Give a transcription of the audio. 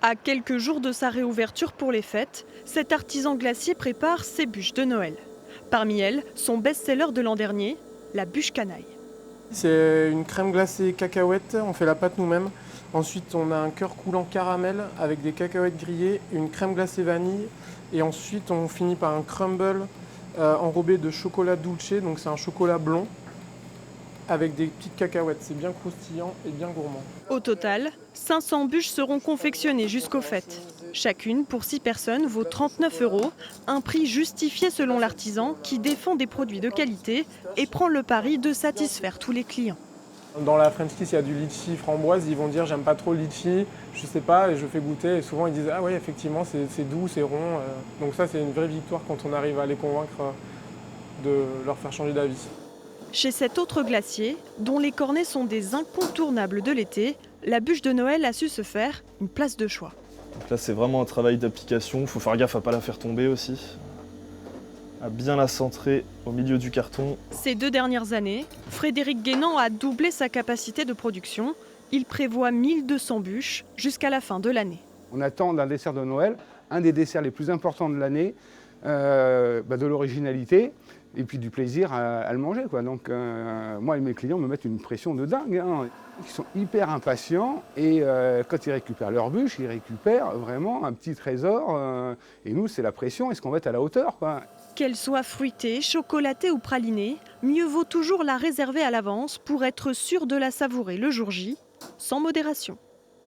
À quelques jours de sa réouverture pour les fêtes, cet artisan glacier prépare ses bûches de Noël. Parmi elles, son best-seller de l'an dernier, la bûche canaille. C'est une crème glacée cacahuète, on fait la pâte nous-mêmes. Ensuite, on a un cœur coulant caramel avec des cacahuètes grillées, une crème glacée vanille. Et ensuite, on finit par un crumble enrobé de chocolat dulce, donc c'est un chocolat blond avec des petites cacahuètes. C'est bien croustillant et bien gourmand. Au total, 500 bûches seront confectionnées jusqu'aux fêtes. Chacune, pour 6 personnes, vaut 39 €, un prix justifié selon l'artisan qui défend des produits de qualité et prend le pari de satisfaire tous les clients. Dans la French Kiss, il y a du litchi framboise, ils vont dire j'aime pas trop le litchi, je sais pas, et je fais goûter, et souvent ils disent ah ouais effectivement c'est doux, c'est rond. Donc ça c'est une vraie victoire quand on arrive à les convaincre de leur faire changer d'avis. Chez cet autre glacier, dont les cornets sont des incontournables de l'été, la bûche de Noël a su se faire une place de choix. Donc là, c'est vraiment un travail d'application. Il faut faire gaffe à ne pas la faire tomber aussi. À bien la centrer au milieu du carton. Ces 2 dernières années, Frédéric Guénan a doublé sa capacité de production. Il prévoit 1200 bûches jusqu'à la fin de l'année. On attend d'un dessert de Noël, un des desserts les plus importants de l'année, de l'originalité et puis du plaisir à le manger, quoi. Donc moi et mes clients me mettent une pression de dingue, hein. Ils sont hyper impatients et quand ils récupèrent leur bûche, ils récupèrent vraiment un petit trésor. Et nous, c'est la pression, est-ce qu'on va être à la hauteur, quoi. Qu'elle soit fruitée, chocolatée ou pralinée, mieux vaut toujours la réserver à l'avance pour être sûr de la savourer le jour J, sans modération.